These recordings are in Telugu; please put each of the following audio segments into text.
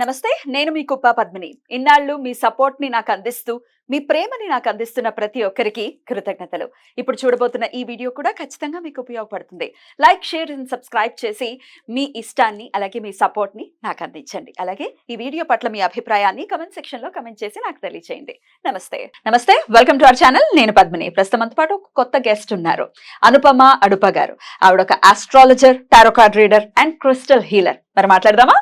నమస్తే, నేను మీ కుప్ప పద్మిని. ఇన్నాళ్ళు మీ సపోర్ట్ ని నాకు అందిస్తూ, మీ ప్రేమని నాకు అందిస్తున్న ప్రతి ఒక్కరికి కృతజ్ఞతలు. ఇప్పుడు చూడబోతున్న ఈ వీడియో కూడా ఖచ్చితంగా మీకు ఉపయోగపడుతుంది. లైక్, షేర్ అండ్ సబ్స్క్రైబ్ చేసి మీ ఇష్టాన్ని అలాగే మీ సపోర్ట్ ని నాకు అందించండి. అలాగే ఈ వీడియో పట్ల మీ అభిప్రాయాన్ని కమెంట్ సెక్షన్ లో కమెంట్ చేసి నాకు తెలియజేయండి. నమస్తే, వెల్కమ్ టు అవర్ ఛానల్. నేను పద్మిని. ప్రస్తుతంతో పాటు ఒక కొత్త గెస్ట్ ఉన్నారు, అనుపమ అడుప గారు. ఆవిడ ఒక astrologer, tarot card reader and crystal healer. మరి మాట్లాడదామా?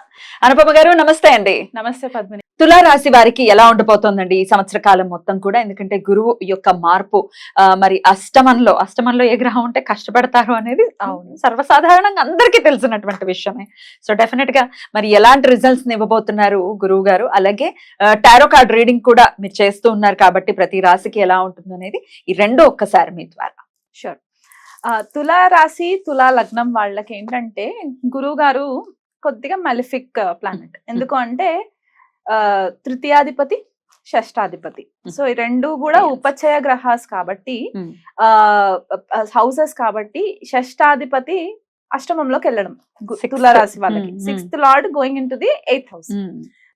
అనుపమ గారు నమస్తే అండి. నమస్తే పద్మిని. తులా రాశి వారికి ఎలా ఉండిపోతుందండి ఈ సంవత్సర కాలం మొత్తం కూడా? ఎందుకంటే గురువు యొక్క మార్పు, మరి అష్టమంలో ఏ గ్రహం ఉంటే కష్టపడతారు అనేది సర్వసాధారణంగా అందరికీ తెలిసినటువంటి విషయమే. సో డెఫినెట్ గా మరి ఎలాంటి రిజల్ట్స్ ఇవ్వబోతున్నారు గురువు గారు? అలాగే టారో కార్డ్ రీడింగ్ కూడా మీరు చేస్తూ ఉన్నారు కాబట్టి ప్రతి రాశికి ఎలా ఉంటుంది అనేది ఈ రెండు ఒక్కసారి మీ ద్వారా. షూర్. తులా రాశి, తులా లగ్నం వాళ్ళకి ఏంటంటే గురువు గారు కొద్దిగా మెలిఫిక్ ప్లానెట్. ఎందుకు అంటే తృతీయాధిపతి, షష్టాధిపతి. సో ఈ రెండు కూడా ఉపచయ గ్రహాస్ కాబట్టి, హౌసెస్ కాబట్టి, షష్టాధిపతి అష్టమంలోకి వెళ్ళడం తులా రాశి వాళ్ళకి. 6th lord going in to the 8th house.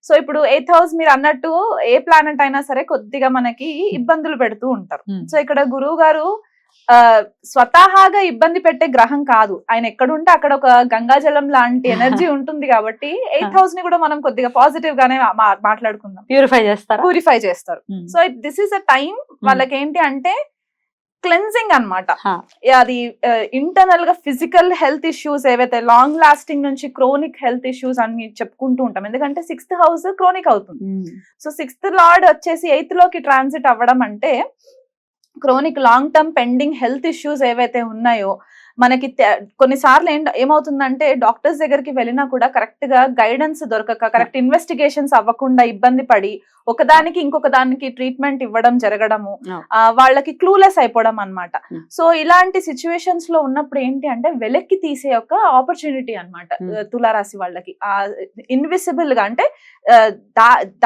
So ఇప్పుడు 8th హౌస్ మీరు అన్నట్టు ఏ ప్లానెట్ అయినా సరే కొద్దిగా మనకి ఇబ్బందులు పెడుతూ ఉంటారు. సో ఇక్కడ గురువు గారు స్వతహాగా ఇబ్బంది పెట్టే గ్రహం కాదు. ఆయన ఎక్కడుంటే అక్కడ ఒక గంగాజలం లాంటి ఎనర్జీ ఉంటుంది కాబట్టి 8th హౌస్ ని కూడా మనం కొద్దిగా పాజిటివ్ గానే మాట్లాడుకుందాం. ప్యూరిఫై చేస్తారు. So this is a time వాళ్ళకి ఏంటి అంటే క్లెన్సింగ్ అన్నమాట. అది ఇంటర్నల్ గా ఫిజికల్ హెల్త్ ఇష్యూస్ ఏవైతే లాంగ్ లాస్టింగ్ నుంచి క్రోనిక్ హెల్త్ ఇష్యూస్ అని చెప్పుకుంటూ ఉంటాం. ఎందుకంటే 6th హౌస్ క్రోనిక్ అవుతుంది. సో 6th లార్డ్ వచ్చేసి 8th లోకి ట్రాన్సిట్ అవ్వడం అంటే chronic long term pending health issues ఏవైతే ఉన్నాయో మనకి కొన్నిసార్లు ఏమవుతుందంటే డాక్టర్స్ దగ్గరికి వెళ్ళినా కూడా కరెక్ట్ గా గైడెన్స్ దొరకక, కరెక్ట్ ఇన్వెస్టిగేషన్స్ అవ్వకుండా ఇబ్బంది పడి ఒకదానికి ఇంకొక దానికి ట్రీట్మెంట్ ఇవ్వడం జరగడము, వాళ్ళకి క్లూలెస్ అయిపోవడం అన్నమాట. సో ఇలాంటి సిచ్యువేషన్స్ లో ఉన్నప్పుడు ఏంటి అంటే వెలక్కి తీసే ఒక ఆపర్చునిటీ అన్నమాట తులారాశి వాళ్ళకి. ఇన్విజిబుల్ గా అంటే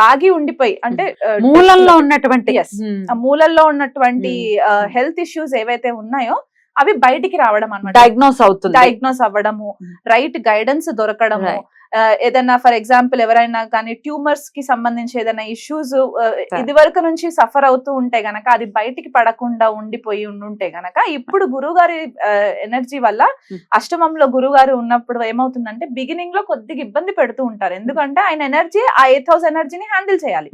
దాగి ఉండిపోయి, అంటే మూలల్లో ఉన్నటువంటి హెల్త్ ఇష్యూస్ ఏవైతే ఉన్నాయో అవి బయటికి రావడం అన్నమాట. డయాగ్నోస్ అవ్వడము, రైట్ గైడెన్స్ దొరకడము. ఏదైనా ఫర్ ఎగ్జాంపుల్ ఎవరైనా కానీ ట్యూమర్స్ కి సంబంధించి ఏదైనా ఇష్యూస్ ఇది వరకు నుంచి సఫర్ అవుతూ ఉంటే గనక అది బయటికి పడకుండా ఉండిపోయి ఉంటే గనక ఇప్పుడు గురువు గారి ఎనర్జీ వల్ల అష్టమంలో గురువు గారు ఉన్నప్పుడు ఏమవుతుందంటే బిగినింగ్ లో కొద్దిగా ఇబ్బంది పెడుతూ ఉంటారు. ఎందుకంటే ఆయన ఎనర్జీ ఆ 8th హౌస్ ఎనర్జీని హ్యాండిల్ చేయాలి.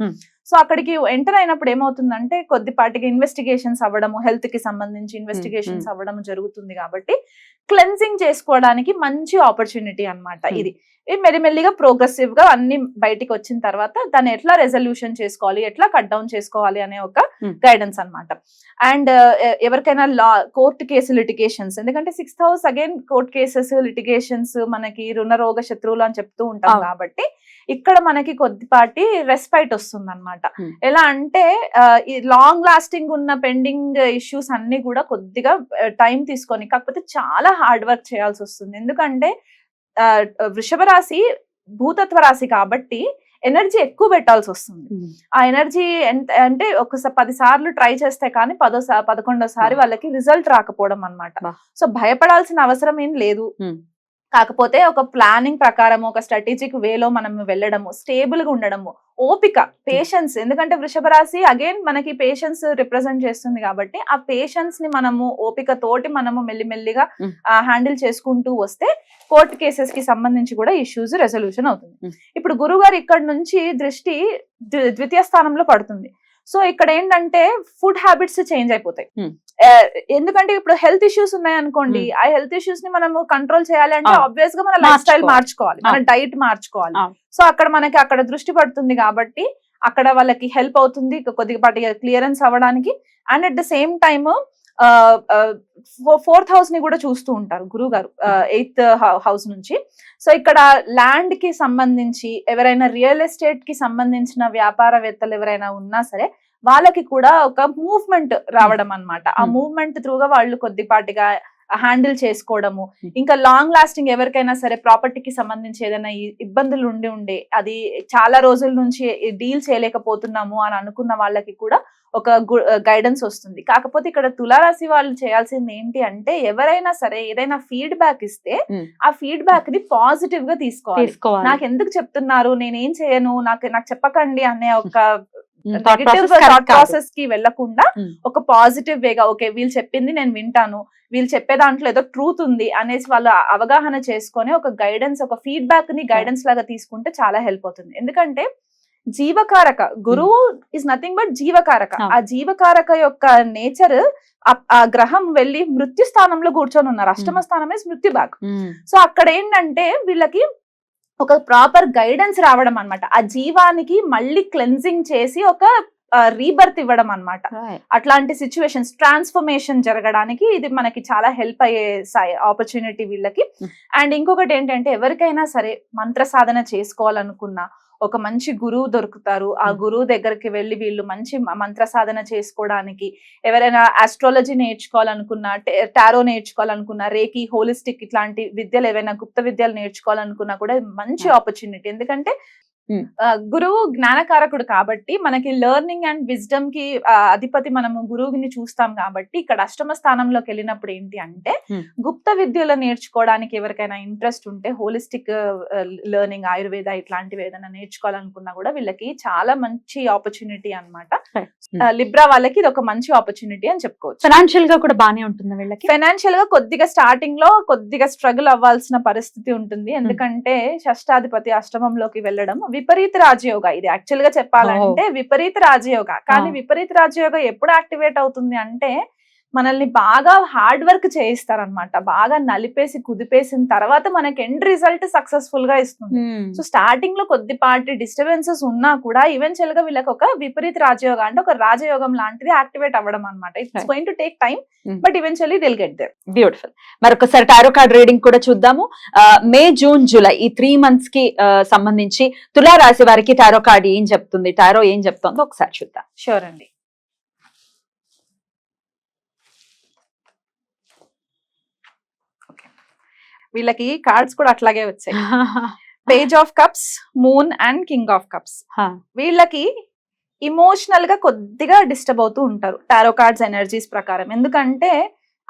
సో అక్కడికి ఎంటర్ అయినప్పుడు ఏమవుతుందంటే కొద్దిపాటికి ఇన్వెస్టిగేషన్స్ అవ్వడము, హెల్త్ కి సంబంధించి ఇన్వెస్టిగేషన్స్ అవ్వడం జరుగుతుంది. కాబట్టి క్లెన్సింగ్ చేసుకోవడానికి మంచి ఆపర్చునిటీ అన్నమాట ఇది. మెల్లిమెల్లిగా ప్రోగ్రెసివ్ గా అన్ని బయటికి వచ్చిన తర్వాత దాన్ని ఎట్లా రెజల్యూషన్ చేసుకోవాలి, ఎట్లా కట్ డౌన్ చేసుకోవాలి అనే ఒక గైడెన్స్ అన్నమాట. అండ్ ఎవరికైనా కోర్టు కేసు లిటిగేషన్స్, ఎందుకంటే 6th house again court cases, litigations, మనకి రుణరోగ శత్రువులు అని చెప్తూ ఉంటాం కాబట్టి ఇక్కడ మనకి కొద్దిపాటి రెస్పైట్ వస్తుంది అన్నమాట. ఎలా అంటే ఈ లాంగ్ లాస్టింగ్ ఉన్న పెండింగ్ ఇష్యూస్ అన్ని కూడా కొద్దిగా టైం తీసుకొని, కాకపోతే చాలా హార్డ్ వర్క్ చేయాల్సి వస్తుంది. ఎందుకంటే వృషభ రాశి భూతత్వ రాశి కాబట్టి ఎనర్జీ ఎక్కువ పెట్టాల్సి వస్తుంది. ఆ ఎనర్జీ అంటే ఒకసారి 10 సార్లు ట్రై చేస్తే కానీ 11వ వాళ్ళకి రిజల్ట్ రాకపోవడం అన్నమాట. సో భయపడాల్సిన అవసరం ఏం లేదు. కాకపోతే ఒక ప్లానింగ్ ప్రకారం ఒక స్ట్రాటజిక్ వేలో మనం వెళ్ళడము, స్టేబుల్ గా ఉండడము, ఓపిక, పేషెన్స్. ఎందుకంటే వృషభ రాశి అగైన్ మనకి పేషెన్స్ రిప్రజెంట్ చేస్తుంది కాబట్టి ఆ పేషెన్స్ ని మనము ఓపిక తోటి మనము మెల్లిమెల్లిగా హ్యాండిల్ చేసుకుంటూ వస్తే కోర్టు కేసెస్ కి సంబంధించి కూడా ఇష్యూస్ రెజల్యూషన్ అవుతుంది. ఇప్పుడు గురువు గారు ఇక్కడ నుంచి దృష్టి ద్వితీయ స్థానంలో పడుతుంది. సో ఇక్కడ ఏంటంటే ఫుడ్ హ్యాబిట్స్ చేంజ్ అయిపోతాయి. ఎందుకంటే ఇప్పుడు హెల్త్ ఇష్యూస్ ఉన్నాయి అనుకోండి, ఆ హెల్త్ ఇష్యూస్ ని మనము కంట్రోల్ చేయాలి అంటే ఆబ్వియస్ గా మన లైఫ్ స్టైల్ మార్చుకోవాలి, మన డైట్ మార్చుకోవాలి. సో అక్కడ దృష్టి పడుతుంది కాబట్టి అక్కడ వాళ్ళకి హెల్ప్ అవుతుంది కొద్దిపాటి క్లియరెన్స్ అవ్వడానికి. And at the same time 4th house ని కూడా చూస్తూ ఉంటారు గురువు గారు 8th హౌస్ నుంచి. సో ఇక్కడ ల్యాండ్ కి సంబంధించి ఎవరైనా రియల్ ఎస్టేట్ కి సంబంధించిన వ్యాపారవేత్తలు ఎవరైనా ఉన్నా సరే వాళ్ళకి కూడా ఒక మూవ్మెంట్ రావడం అన్నమాట. ఆ మూవ్మెంట్ త్రూగా వాళ్ళు కొద్దిపాటిగా హ్యాండిల్ చేసుకోవడము. ఇంకా లాంగ్ లాస్టింగ్ ఎవరికైనా సరే ప్రాపర్టీకి సంబంధించి ఏదైనా ఇబ్బందులు ఉండే అది చాలా రోజుల నుంచి డీల్ చేయలేకపోతున్నాము అని అనుకున్న వాళ్ళకి కూడా ఒక గైడెన్స్ వస్తుంది. కాకపోతే ఇక్కడ తులారాశి వాళ్ళు చేయాల్సింది ఏంటి అంటే, ఎవరైనా సరే ఏదైనా ఫీడ్బ్యాక్ ఇస్తే ఆ ఫీడ్బ్యాక్ ని పాజిటివ్ గా తీసుకోవాలి. నాకు ఎందుకు చెప్తున్నారు, నేనేం చేయను, నాకు చెప్పకండి అనే ఒక నెగటివ్ థాట్ ప్రాసెస్ కి వెళ్లకుండా ఒక పాజిటివ్ వేగా ఓకే వీళ్ళు చెప్పింది నేను వింటాను, వీళ్ళు చెప్పే దాంట్లో ఏదో ట్రూత్ ఉంది అనేసి వాళ్ళు అవగాహన చేసుకొని ఒక గైడెన్స్, ఒక ఫీడ్బ్యాక్ ని గైడెన్స్ లాగా తీసుకుంటే చాలా హెల్ప్ అవుతుంది. ఎందుకంటే జీవకారక గురువు ఇస్ నథింగ్ బట్ జీవకారక. ఆ జీవకారక యొక్క నేచర్ ఆ గ్రహం వెళ్లి మృత్యు స్థానంలో కూర్చొని ఉన్నారు. అష్టమ స్థానమే మృత్యు భాగ్. సో అక్కడ ఏంటంటే వీళ్ళకి ఒక ప్రాపర్ గైడెన్స్ రావడం అన్నమాట. ఆ జీవానికి మళ్ళీ క్లెన్జింగ్ చేసి ఒక రీబర్త్ ఇవ్వడం అన్నమాట. అట్లాంటి సిచ్యువేషన్స్ ట్రాన్స్ఫర్మేషన్ జరగడానికి ఇది మనకి చాలా హెల్ప్ అయ్యే ఆపర్చునిటీ వీళ్ళకి. అండ్ ఇంకొకటి ఏంటంటే, ఎవరికైనా సరే మంత్ర సాధన చేసుకోవాలనుకున్నా ఒక మంచి గురువు దొరుకుతారు. ఆ గురువు దగ్గరికి వెళ్ళి వీళ్ళు మంచి మంత్ర సాధన చేసుకోవడానికి, ఎవరైనా ఆస్ట్రాలజీ నేర్చుకోవాలనుకున్నా, టారో నేర్చుకోవాలనుకున్నా, రేకి, హోలిస్టిక్ ఇట్లాంటి విద్యలు ఏవైనా గుప్త విద్యలు నేర్చుకోవాలనుకున్నా కూడా మంచి ఆపర్చునిటీ. ఎందుకంటే గురువు జ్ఞానకారకుడు కాబట్టి మనకి లెర్నింగ్ అండ్ విజ్డమ్ కి అధిపతి మనము గురువుని చూస్తాం కాబట్టి, ఇక్కడ అష్టమ స్థానంలోకి వెళ్ళినప్పుడు ఏంటి అంటే, గుప్త విద్యలు నేర్చుకోవడానికి ఎవరికైనా ఇంట్రెస్ట్ ఉంటే, హోలిస్టిక్ లెర్నింగ్, ఆయుర్వేద ఇట్లాంటివి ఏదైనా నేర్చుకోవాలనుకున్నా కూడా వీళ్ళకి చాలా మంచి ఆపర్చునిటీ అన్నమాట. లిబ్రా వాళ్ళకి ఇది ఒక మంచి ఆపర్చునిటీ అని చెప్పుకోవచ్చు. ఫైనాన్షియల్ గా కూడా బానే ఉంటుంది వీళ్ళకి. ఫైనాన్షియల్ గా కొద్దిగా స్టార్టింగ్ లో కొద్దిగా స్ట్రగుల్ అవ్వాల్సిన పరిస్థితి ఉంటుంది. ఎందుకంటే షష్టాధిపతి అష్టమంలోకి వెళ్ళడం విపరీత రాజయోగ. ఇది యాక్చువల్ గా చెప్పాలంటే విపరీత రాజయోగ. కానీ విపరీత రాజయోగ ఎప్పుడు యాక్టివేట్ అవుతుంది అంటే, మనల్ని బాగా హార్డ్ వర్క్ చేయిస్తారనమాట. బాగా నలిపేసి కుదిపేసిన తర్వాత మనకి ఎండ్ రిజల్ట్ సక్సెస్ఫుల్ గా ఇస్తుంది. సో స్టార్టింగ్ లో కొద్దిపాటి డిస్టర్బెన్సెస్ ఉన్నా కూడా ఈవెన్చువల్ గా వీళ్ళకి ఒక విపరీత రాజయోగ అంటే ఒక రాజయోగం లాంటిది యాక్టివేట్ అవ్వడం అనమాట. It's going to take time, but eventually they'll get there. Beautiful. మరొకసారి టారో కార్డ్ రీడింగ్ కూడా చూద్దాము. మే, జూన్, జూలై ఈ 3 months కి సంబంధించి తులా రాశి వారికి టారో కార్డ్ ఏం చెప్తుంది, టారో ఏం చెప్తుందో ఒకసారి చూద్దాం. షూర్ అండి. వీళ్ళకి కార్డ్స్ కూడా అట్లాగే వచ్చాయి. Page of cups, moon and king of cups. వీళ్ళకి ఇమోషనల్ గా కొద్దిగా డిస్టర్బ్ అవుతూ ఉంటారు టారో కార్డ్స్ ఎనర్జీస్ ప్రకారం. ఎందుకంటే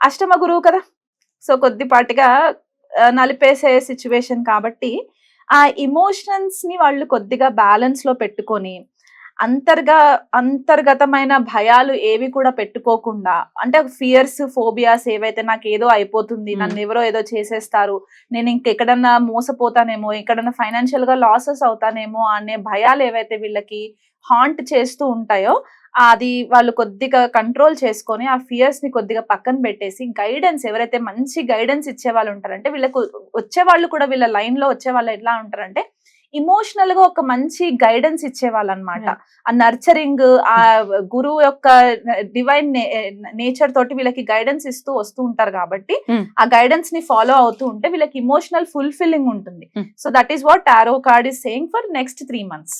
అష్టమ గురువు కదా, సో కొద్దిపాటిగా నలిపేసే సిచ్యువేషన్ కాబట్టి ఆ ఇమోషన్స్ ని వాళ్ళు కొద్దిగా బ్యాలెన్స్ లో పెట్టుకొని అంతర్గతమైన భయాలు ఏవి కూడా పెట్టుకోకుండా, అంటే ఫియర్స్, ఫోబియాస్ ఏవైతే నాకు ఏదో అయిపోతుంది, నన్ను ఎవరో ఏదో చేసేస్తారు, నేను ఇంకెక్కడన్నా మోసపోతానేమో, ఎక్కడన్నా ఫైనాన్షియల్ గా లాసెస్ అవుతానేమో అనే భయాలు ఏవైతే వీళ్ళకి హాంట్ చేస్తూ ఉంటాయో అది వాళ్ళు కొద్దిగా కంట్రోల్ చేసుకొని ఆ ఫియర్స్ ని కొద్దిగా పక్కన పెట్టేసి గైడెన్స్, ఎవరైతే మంచి గైడెన్స్ ఇచ్చే వాళ్ళు ఉంటారంటే వీళ్ళకు వచ్చే వాళ్ళు కూడా వీళ్ళ లైన్ లో వచ్చే వాళ్ళు ఎట్లా ఉంటారంటే ఇమోషనల్ గా ఒక మంచి గైడెన్స్ ఇచ్చేవాళ్ళు అనమాట. ఆ నర్చరింగ్, ఆ గురువు యొక్క డివైన్ నేచర్ తోటి వీళ్ళకి గైడెన్స్ ఇస్తూ వస్తూ ఉంటారు కాబట్టి ఆ గైడెన్స్ ని ఫాలో అవుతూ ఉంటే వీళ్ళకి ఇమోషనల్ ఫుల్ఫిల్లింగ్ ఉంటుంది. So that is what tarot card is saying for next 3 months.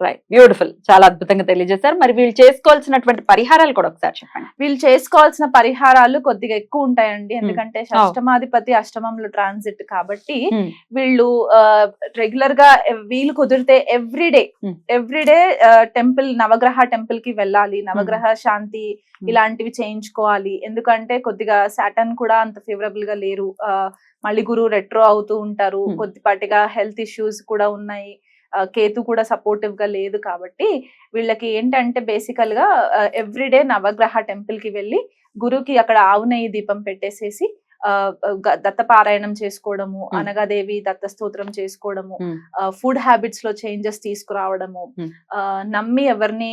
Right, beautiful. చాలా అద్భుతంగా తెలియజేశారు. మరి వీళ్ళు చేసుకోవాల్సినటువంటి పరిహారాలు కూడా ఒకసారి చెప్పండి. వీళ్ళు చేసుకోవాల్సిన పరిహారాలు కొద్దిగా ఎక్కువ ఉంటాయండి. ఎందుకంటే అష్టమాధిపతి అష్టమంలో ట్రాన్సిట్ కాబట్టి వీళ్ళు రెగ్యులర్ గా వీలు కుదిరితే ఎవ్రీడే టెంపుల్, నవగ్రహ టెంపుల్ కి వెళ్ళాలి, నవగ్రహ శాంతి ఇలాంటివి చేయించుకోవాలి. ఎందుకంటే కొద్దిగా సాటర్న్ కూడా అంత ఫేవరబుల్ గా లేరు, మళ్ళీ గురువు రెట్రో అవుతూ ఉంటారు, కొద్దిపాటిగా హెల్త్ ఇష్యూస్ కూడా ఉన్నాయి, కేతు కూడా సపోర్టివ్ గా లేదు. కాబట్టి వీళ్ళకి ఏంటంటే బేసికల్ గా ఎవ్రీడే నవగ్రహ టెంపుల్ కి వెళ్ళి గురువుకి అక్కడ ఆవు నెయ్యి దీపం పెట్టేసేసి దత్తపారాయణం చేసుకోవడము, అనగాదేవి దత్త స్తోత్రం చేసుకోవడము, ఫుడ్ హ్యాబిట్స్ లో చేంజెస్ తీసుకురావడము, నమ్మి ఎవరిని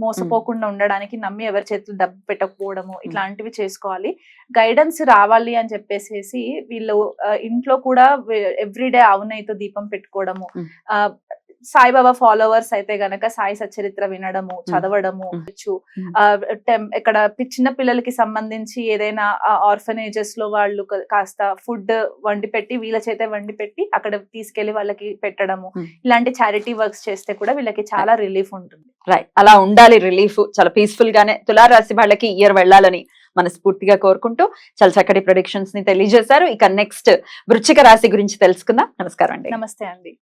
మోసపోకుండా ఉండడానికి నమ్మి ఎవరి చేతులు డబ్బు పెట్టకపోవడము, ఇట్లాంటివి చేసుకోవాలి. గైడెన్స్ రావాలి అని చెప్పేసి వీళ్ళు ఇంట్లో కూడా ఎవ్రీడే ఆవునైతో దీపం పెట్టుకోవడము, సాయిబాబా ఫాలోవర్స్ అయితే గనక సాయి సచ్చరిత్ర వినడము, చదవడము, ఇక్కడ చిన్న పిల్లలకి సంబంధించి ఏదైనా ఆర్ఫనేజెస్ లో వాళ్ళు కాస్త ఫుడ్ వండి పెట్టి వీళ్ళ చేతే వండి పెట్టి అక్కడ తీసుకెళ్లి వాళ్ళకి పెట్టడము, ఇలాంటి చారిటీ వర్క్స్ చేస్తే కూడా వీళ్ళకి చాలా రిలీఫ్ ఉంటుంది. రైట్, అలా ఉండాలి రిలీఫ్. చాలా పీస్ఫుల్ గానే తులారాశి వాళ్ళకి ఇయర్ వెళ్ళాలని మనస్ఫూర్తిగా కోరుకుంటూ చాలా చక్కటి ప్రొడిక్షన్స్ ని తెలియజేశారు. ఇక నెక్స్ట్ వృశ్చిక రాశి గురించి తెలుసుకుందాం. నమస్కారం అండి. నమస్తే అండి.